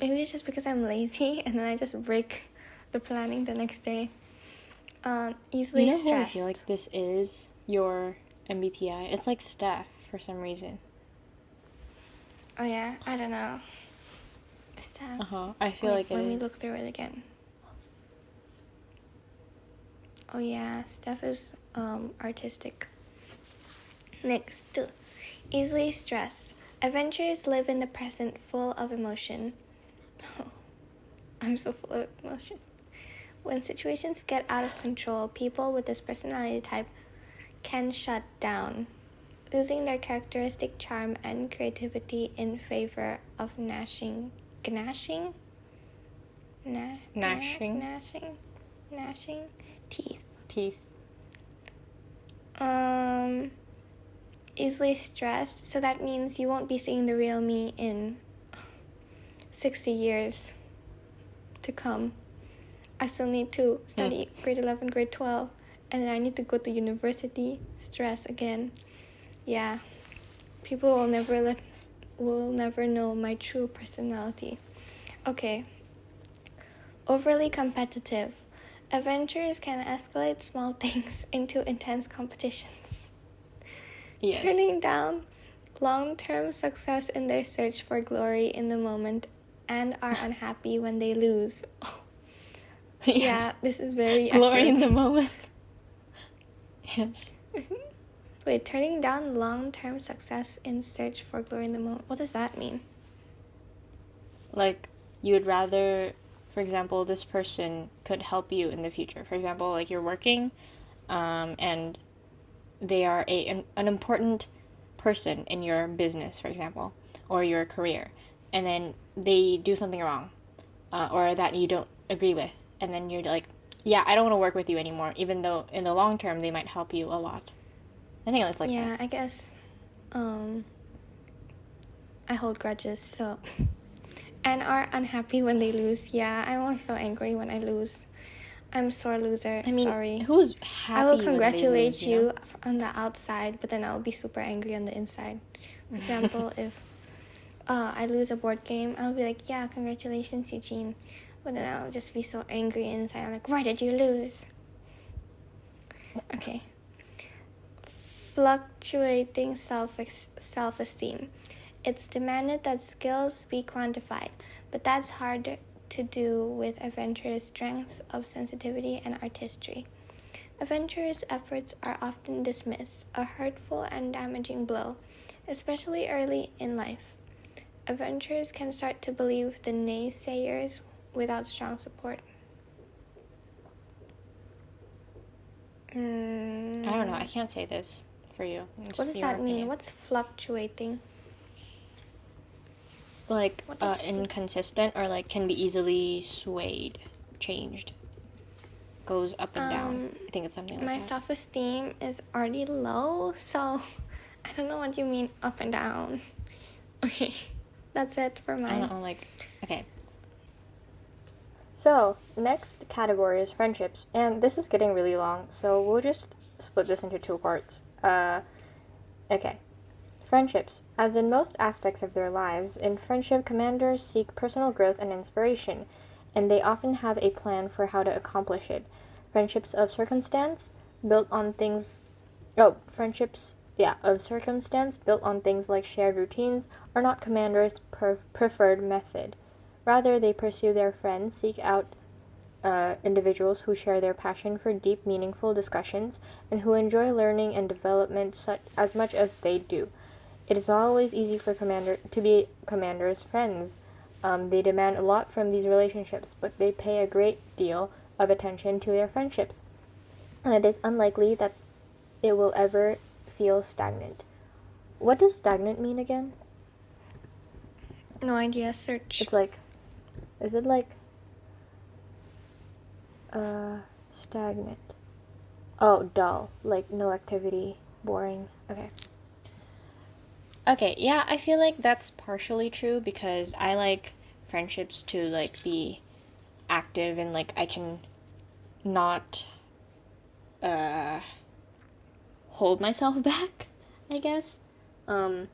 Maybe it's just because I'm lazy and then I just break the planning the next day. Easily You know who I stressed. feel like this is? Your MBTI. It's like Steph for some reason. Oh yeah, I don't know. Is that? I feel like it let me is. look through it again. Oh yeah, Steph is artistic. Next, easily stressed. Adventurers live in the present full of emotion. I'm so full of emotion. When situations get out of control, people with this personality type can shut down, losing their characteristic charm and creativity in favor of gnashing teeth. Teeth. easily stressed, so that means you won't be seeing the real me in 60 years to come. I still need to study grade 11, grade 12, and then I need to go to university, stress again. Yeah, people will never know my true personality. Okay. Overly competitive. Adventurers can escalate small things into intense competitions. Yes. Turning down long-term success in their search for glory in the moment and are unhappy when they lose. Yes. Yeah, this is very glory accurate. in the moment. Yes. Wait, turning down long-term success in search for glory in the moment. What does that mean? Like, you would rather, for example, this person could help you in the future. For example, like you're working, and they are an important person in your business, for example, or your career, and then they do something wrong, or that you don't agree with, and then you're like, yeah, I don't want to work with you anymore, even though in the long term they might help you a lot. I think it's like yeah, that. I guess I hold grudges, so and are unhappy when they lose. Yeah, I'm always so angry when I lose. I'm a sore loser. I mean, Sorry. who's happy I will when congratulate they lose, you on the outside, but then I'll be super angry on the inside. For example, if I lose a board game, I'll be like, yeah, congratulations, Eugene. But then I'll just be so angry inside. I'm like, why did you lose? Okay. Fluctuating self-esteem. It's demanded that skills be quantified, but that's hard to do with adventurers' strengths of sensitivity and artistry. Adventurers' efforts are often dismissed, a hurtful and damaging blow, especially early in life. Adventurers can start to believe the naysayers without strong support. I don't know. I can't say this for you. What does that mean? What's fluctuating? Like inconsistent, or like can be easily swayed, changed, goes up and down. I think it's something like my that. self-esteem is already low, so I don't know what you mean up and down. Okay, that's it for mine. I don't know, like, okay. So, next category is friendships, and this is getting really long, so we'll just split this into two parts. Okay. Friendships. As in most aspects of their lives, in friendship, commanders seek personal growth and inspiration, and they often have a plan for how to accomplish it. Friendships of circumstance built on things like shared routines are not commanders' preferred method. Rather, they pursue their friends, seek out individuals who share their passion for deep, meaningful discussions, and who enjoy learning and development as much as they do. It is not always easy for to be commanders' friends. They demand a lot from these relationships, but they pay a great deal of attention to their friendships, and it is unlikely that it will ever feel stagnant. What does stagnant mean again? No idea, search. It's like, is it like, stagnant? Oh, dull, like no activity, boring. Okay, yeah, I feel like that's partially true because I like friendships to like be active, and like I can not hold myself back, I guess. And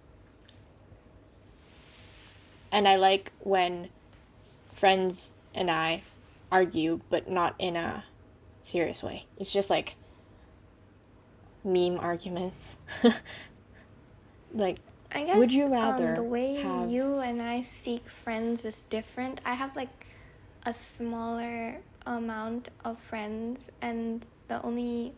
I like when friends and I argue, but not in a serious way. It's just like meme arguments. Like, I guess would you rather the way have... you and I seek friends is different. I have like a smaller amount of friends, and the only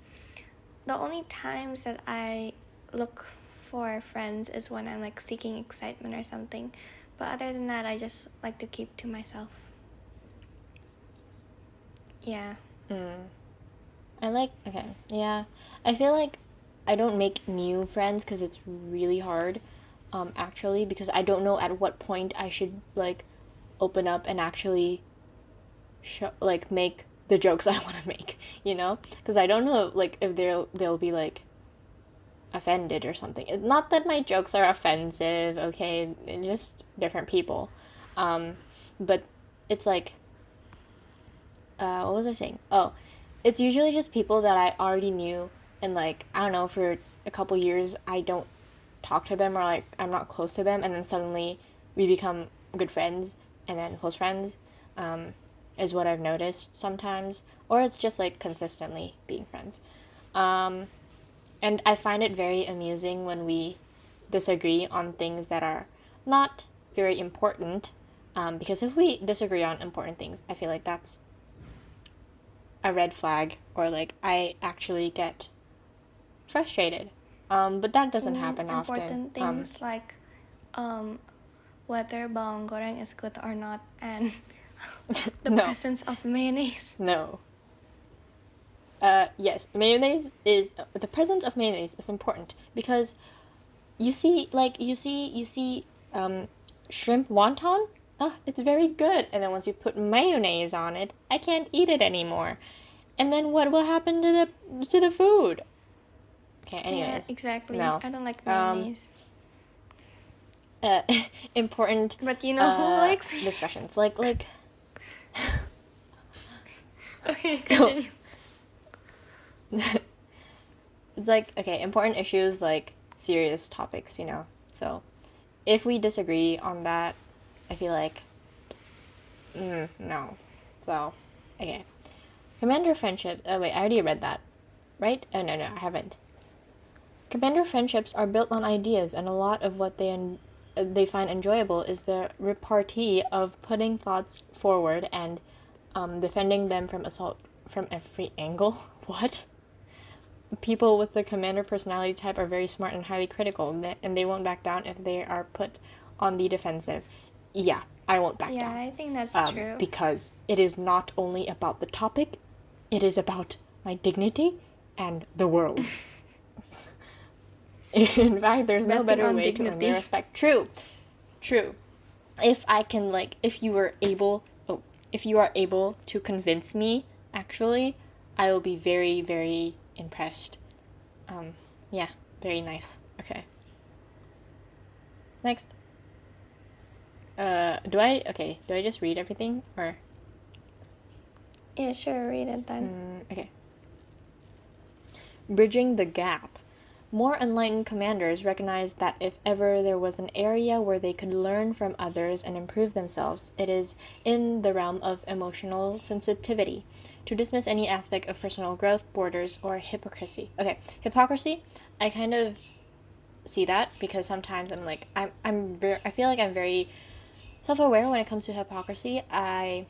times that I look for friends is when I'm like seeking excitement or something. But other than that, I just like to keep to myself. Yeah. Yeah. I feel like I don't make new friends because it's really hard, actually, because I don't know at what point I should, like, open up and actually make the jokes I want to make, you know? Because I don't know, like, if they'll be, like, offended or something. It's not that my jokes are offensive, okay? They're just different people. But it's like, what was I saying? Oh, it's usually just people that I already knew, and like, I don't know, for a couple years I don't talk to them, or like I'm not close to them, and then suddenly we become good friends and then close friends, is what I've noticed sometimes. Or it's just like consistently being friends. And I find it very amusing when we disagree on things that are not very important, because if we disagree on important things, I feel like that's a red flag, or like I actually get frustrated. But that doesn't happen often. Important things like whether bawang goreng is good or not, and the No. presence of mayonnaise. No. Yes, the presence of mayonnaise is important, because you see shrimp wonton. Oh, it's very good. And then once you put mayonnaise on it, I can't eat it anymore. And then what will happen to the food? Okay, anyways. Yeah, exactly. No. I don't like mayonnaise. Important. But you know who likes discussions like. Okay, continue. It's like, okay, important issues, like serious topics, So if we disagree on that, I feel like no. So okay, commander friendship. Oh wait, I already read that, right? Oh no, I haven't. Commander friendships are built on ideas, and a lot of what they find enjoyable is the repartee of putting thoughts forward and defending them from assault from every angle. What? People with the commander personality type are very smart and highly critical, and they won't back down if they are put on the defensive. Yeah, I won't back down. Yeah, I think that's true. Because it is not only about the topic, it is about my dignity and the world. In fact, there's no better way to earn their respect. True. If you are able to convince me, actually, I will be very, very impressed. Yeah, very nice. Okay. Next. Do I just read everything, or? Yeah, sure, read it then. Okay. Bridging the gap. More enlightened commanders recognize that if ever there was an area where they could learn from others and improve themselves, it is in the realm of emotional sensitivity. To dismiss any aspect of personal growth borders or hypocrisy. Okay, hypocrisy, I kind of see that, because sometimes I'm like, I feel like I'm very self-aware when it comes to hypocrisy. I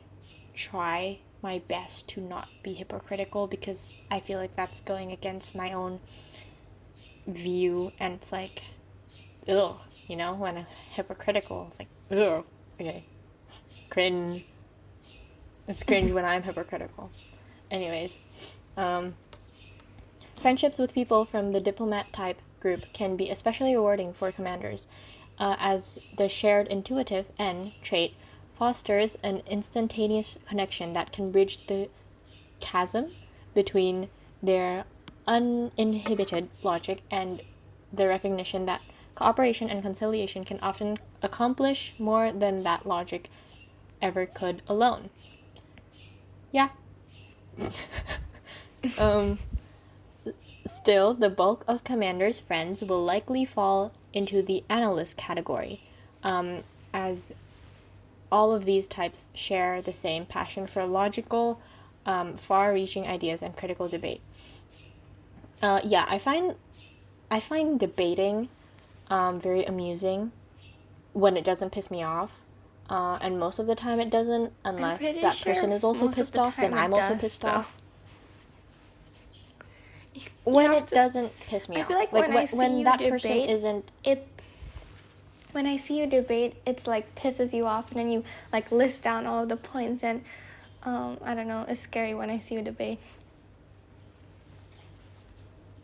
try my best to not be hypocritical, because I feel like that's going against my own view, and it's like, ugh, when I'm hypocritical, it's like, ugh, okay, cringe. It's cringe when I'm hypocritical. Anyways, friendships with people from the diplomat type group can be especially rewarding for commanders, as the shared intuitive N trait fosters an instantaneous connection that can bridge the chasm between their uninhibited logic and the recognition that cooperation and conciliation can often accomplish more than that logic ever could alone. Yeah. Still, the bulk of commanders' friends will likely fall into the analyst category, as all of these types share the same passion for logical, far-reaching ideas and critical debate. Yeah, I find debating very amusing when it doesn't piss me off. And most of the time it doesn't, unless that person is also pissed off, then I'm also pissed off. When it doesn't piss me off. I feel like when that person isn't... When I see you debate, it's like pisses you off, and then you like list down all of the points, and I don't know, it's scary when I see you debate.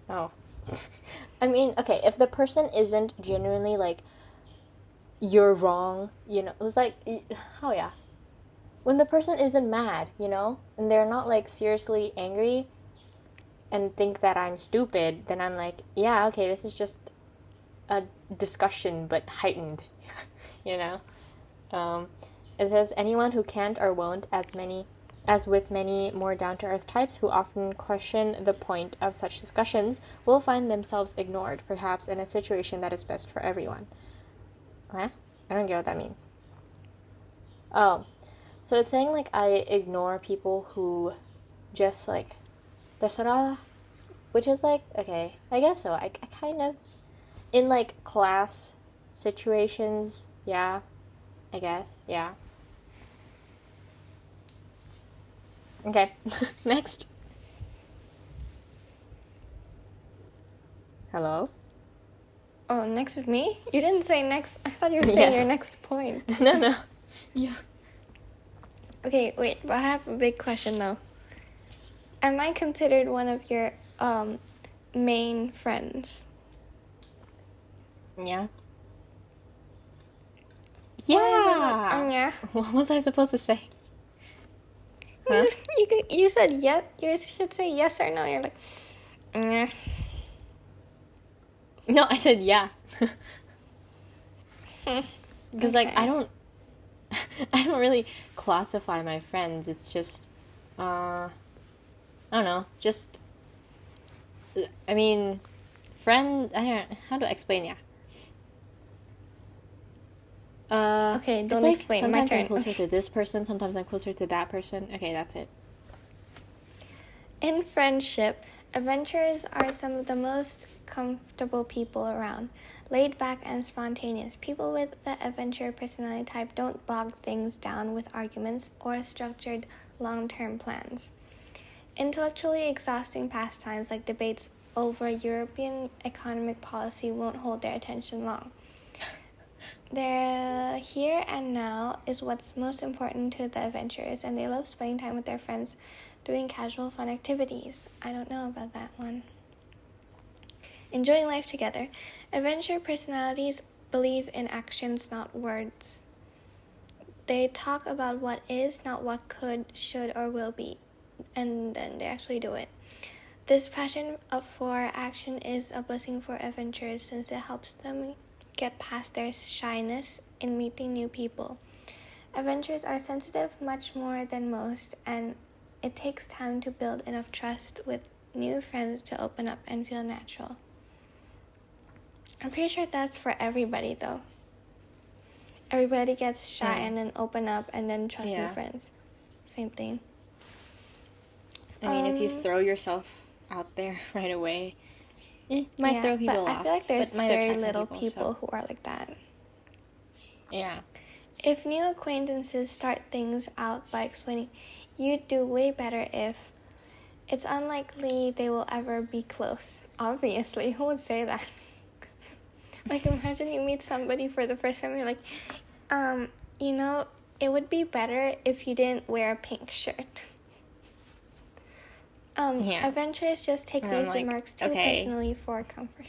Oh. I mean, okay, if the person isn't genuinely like, you're wrong, it's like, oh yeah. When the person isn't mad, and they're not like seriously angry, and think that I'm stupid, then I'm like, yeah, okay, this is just a discussion but heightened, you know. It says anyone who can't or won't, as with many more down-to-earth types who often question the point of such discussions, will find themselves ignored, perhaps in a situation that is best for everyone. Huh? I don't get what that means. Oh, so it's saying like I ignore people who just like terserah, which is like, okay, I guess so. I kind of, in like class situations, yeah, I guess, yeah. Okay, next. Hello? Oh, next is me? You didn't say next. I thought you were saying Yes. your next point. No. Yeah. Okay, wait, but I have a big question though. Am I considered one of your main friends? Yeah. Why is it Yeah. not? Yeah. What was I supposed to say? Huh? You said yes. You should say yes or no. You're like, yeah. No, I said yeah. Because like Okay. I don't really classify my friends. It's just I don't know, just I mean friend, I don't how to explain, yeah. Okay, It's don't like explain. My sometimes I'm turn. closer to this person, sometimes I'm closer to that person. Okay, that's it. In friendship, adventurers are some of the most comfortable people around. Laid back and spontaneous. People with the adventurer personality type don't bog things down with arguments or structured long-term plans. Intellectually exhausting pastimes like debates over European economic policy won't hold their attention long. Their here and now is what's most important to the adventurers, and they love spending time with their friends doing casual fun activities. I don't know about that one. Enjoying life together. Adventure personalities believe in actions, not words. They talk about what is, not what could, should, or will be, and then they actually do it. This passion for action is a blessing for adventurers since it helps them get past their shyness in meeting new people. Adventurers are sensitive much more than most, and it takes time to build enough trust with new friends to open up and feel natural. I'm pretty sure that's for everybody though. Everybody gets shy and then open up and then trust new friends. Same thing. I mean, if you throw yourself out there right away, might throw people but off. I feel like there's might very attract some little people who are like that. Yeah. If new acquaintances start things out by explaining, you'd do way better if, it's unlikely they will ever be close. Obviously, who would say that? Like, imagine you meet somebody for the first time and you're like, it would be better if you didn't wear a pink shirt. Adventurers just take these remarks too personally for comfort.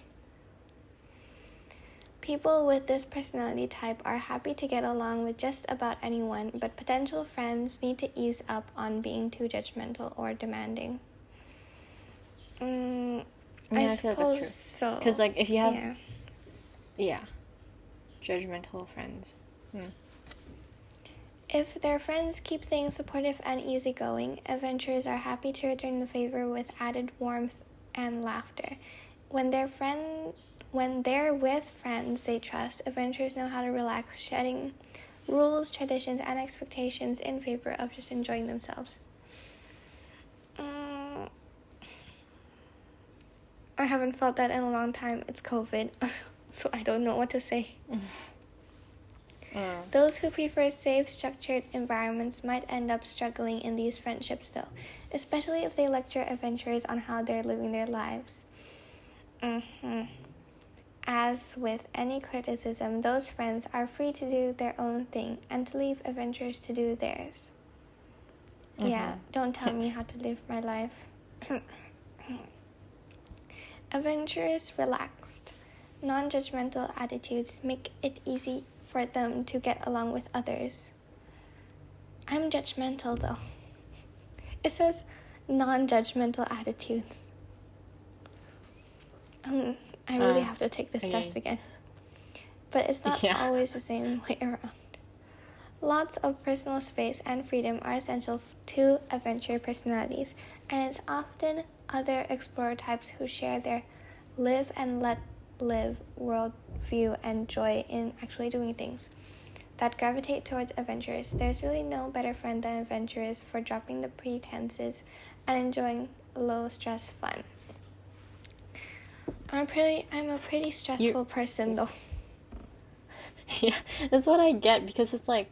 People with this personality type are happy to get along with just about anyone, but potential friends need to ease up on being too judgmental or demanding. I feel like that's true. So. Because, like, if you have... Yeah. Judgmental friends. If their friends keep things supportive and easygoing, adventurers are happy to return the favor with added warmth and laughter. When they're with friends they trust, adventurers know how to relax, shedding rules, traditions, and expectations in favor of just enjoying themselves. I haven't felt that in a long time. It's COVID, so I don't know what to say. Those who prefer safe, structured environments might end up struggling in these friendships, though, especially if they lecture adventurers on how they're living their lives. As with any criticism, those friends are free to do their own thing and to leave adventurers to do theirs. Yeah, don't tell me how to live my life. Adventurers relaxed, non-judgmental attitudes make it easy for them to get along with others. I'm judgmental though. It says non-judgmental attitudes. I really have to take this okay. test again. But it's not always the same way around. Lots of personal space and freedom are essential to adventure personalities, and it's often other explorer types who share their live and let live worldview and joy in actually doing things that gravitate towards adventures. There's really no better friend than adventurers for dropping the pretenses and enjoying low-stress fun. I'm a pretty stressful person, though. Yeah, that's what I get, because it's like,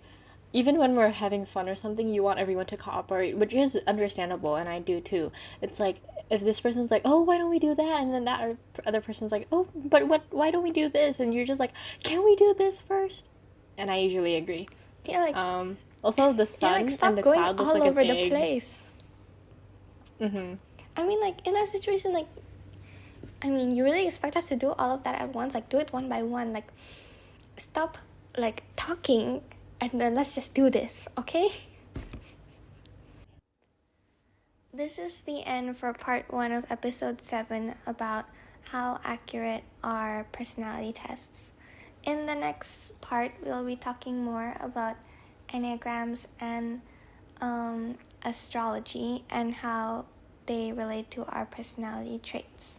even when we're having fun or something, you want everyone to cooperate, which is understandable, and I do too. It's like, if this person's like, oh, why don't we do that? And then that other person's like, oh, but why don't we do this? And you're just like, can we do this first? And I usually agree. Yeah, like, also the sun and the cloud looks like all over a big... the place. Mm-hmm. I mean, like, in that situation, like, I mean, you really expect us to do all of that at once? Like, do it one by one. Like, stop, like, talking, and then let's just do this, okay? This is the end for part 1 of episode 7 about how accurate are personality tests. In the next part, we'll be talking more about enneagrams and astrology and how they relate to our personality traits.